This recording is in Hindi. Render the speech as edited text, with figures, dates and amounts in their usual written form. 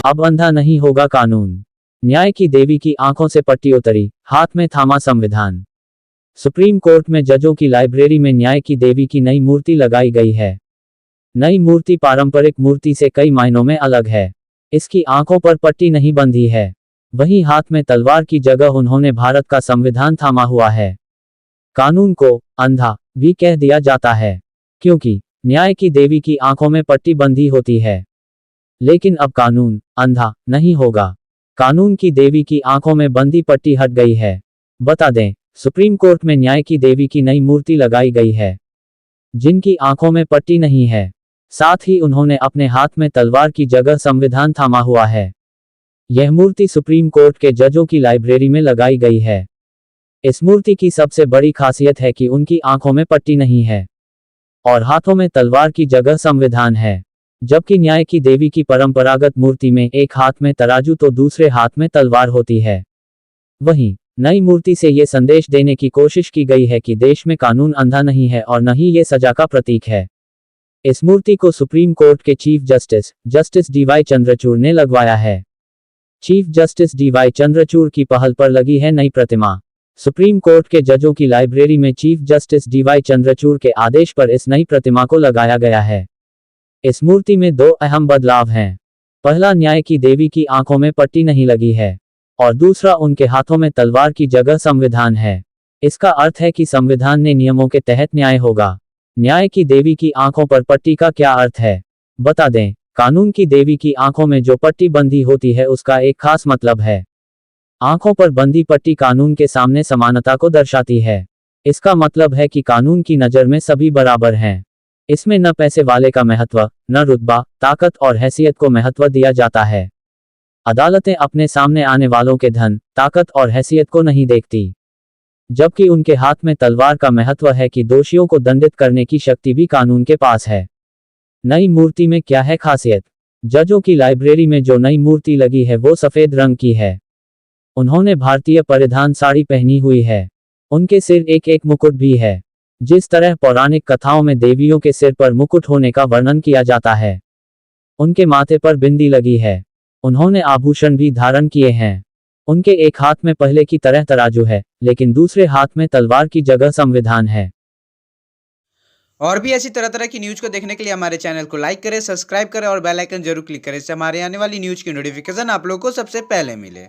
अब अंधा नहीं होगा कानून। न्याय की देवी की आंखों से पट्टी उतरी, हाथ में थामा संविधान। सुप्रीम कोर्ट में जजों की लाइब्रेरी में न्याय की देवी की नई मूर्ति लगाई गई है। नई मूर्ति पारंपरिक मूर्ति से कई मायनों में अलग है। इसकी आंखों पर पट्टी नहीं बंधी है, वहीं हाथ में तलवार की जगह उन्होंने भारत का संविधान थामा हुआ है। कानून को अंधा भी कह दिया जाता है, क्योंकि न्याय की देवी की आंखों में पट्टी बंधी होती है। लेकिन अब कानून अंधा नहीं होगा। कानून की देवी की आंखों में बंधी पट्टी हट गई है। बता दें, सुप्रीम कोर्ट में न्याय की देवी की नई मूर्ति लगाई गई है, जिनकी आंखों में पट्टी नहीं है। साथ ही उन्होंने अपने हाथ में तलवार की जगह संविधान थामा हुआ है। यह मूर्ति सुप्रीम कोर्ट के जजों की लाइब्रेरी में लगाई गई है। इस मूर्ति की सबसे बड़ी खासियत है कि उनकी आंखों में पट्टी नहीं है और हाथों में तलवार की जगह संविधान है। जबकि न्याय की देवी की परंपरागत मूर्ति में एक हाथ में तराजू तो दूसरे हाथ में तलवार होती है। वहीं नई मूर्ति से ये संदेश देने की कोशिश की गई है कि देश में कानून अंधा नहीं है और न ही ये सजा का प्रतीक है। इस मूर्ति को सुप्रीम कोर्ट के चीफ जस्टिस डीवाई चंद्रचूड़ ने लगवाया है। चीफ जस्टिस डीवाई चंद्रचूड़ की पहल पर लगी है नई प्रतिमा। सुप्रीम कोर्ट के जजों की लाइब्रेरी में चीफ जस्टिस डीवाई चंद्रचूड़ के आदेश पर इस नई प्रतिमा को लगाया गया है। इस मूर्ति में दो अहम बदलाव हैं। पहला, न्याय की देवी की आंखों में पट्टी नहीं लगी है और दूसरा, उनके हाथों में तलवार की जगह संविधान है। इसका अर्थ है कि संविधान ने नियमों के तहत न्याय होगा। न्याय की देवी की आंखों पर पट्टी का क्या अर्थ है? बता दें, कानून की देवी की आंखों में जो पट्टी बंधी होती है उसका एक खास मतलब है। आंखों पर बंधी पट्टी कानून के सामने समानता को दर्शाती है। इसका मतलब है कि कानून की नज़र में सभी बराबर हैं। इसमें न पैसे वाले का महत्व, न रुतबा, ताकत और हैसियत को महत्व दिया जाता है। अदालतें अपने सामने आने वालों के धन, ताकत और हैसियत को नहीं देखती, जबकि उनके हाथ में तलवार का महत्व है कि दोषियों को दंडित करने की शक्ति भी कानून के पास है। नई मूर्ति में क्या है खासियत? जजों की लाइब्रेरी में जो नई मूर्ति लगी है वो सफेद रंग की है। उन्होंने भारतीय परिधान साड़ी पहनी हुई है। उनके सिर एक मुकुट भी है। जिस तरह पौराणिक कथाओं में देवियों के सिर पर मुकुट होने का वर्णन किया जाता है, उनके माथे पर बिंदी लगी है। उन्होंने आभूषण भी धारण किए हैं। उनके एक हाथ में पहले की तरह तराजू है, लेकिन दूसरे हाथ में तलवार की जगह संविधान है। और भी ऐसी तरह तरह की न्यूज को देखने के लिए हमारे चैनल को लाइक करें, सब्सक्राइब करें और बेल आइकन जरूर क्लिक करें। इससे हमारे आने वाली न्यूज की नोटिफिकेशन आप लोगों को सबसे पहले मिले।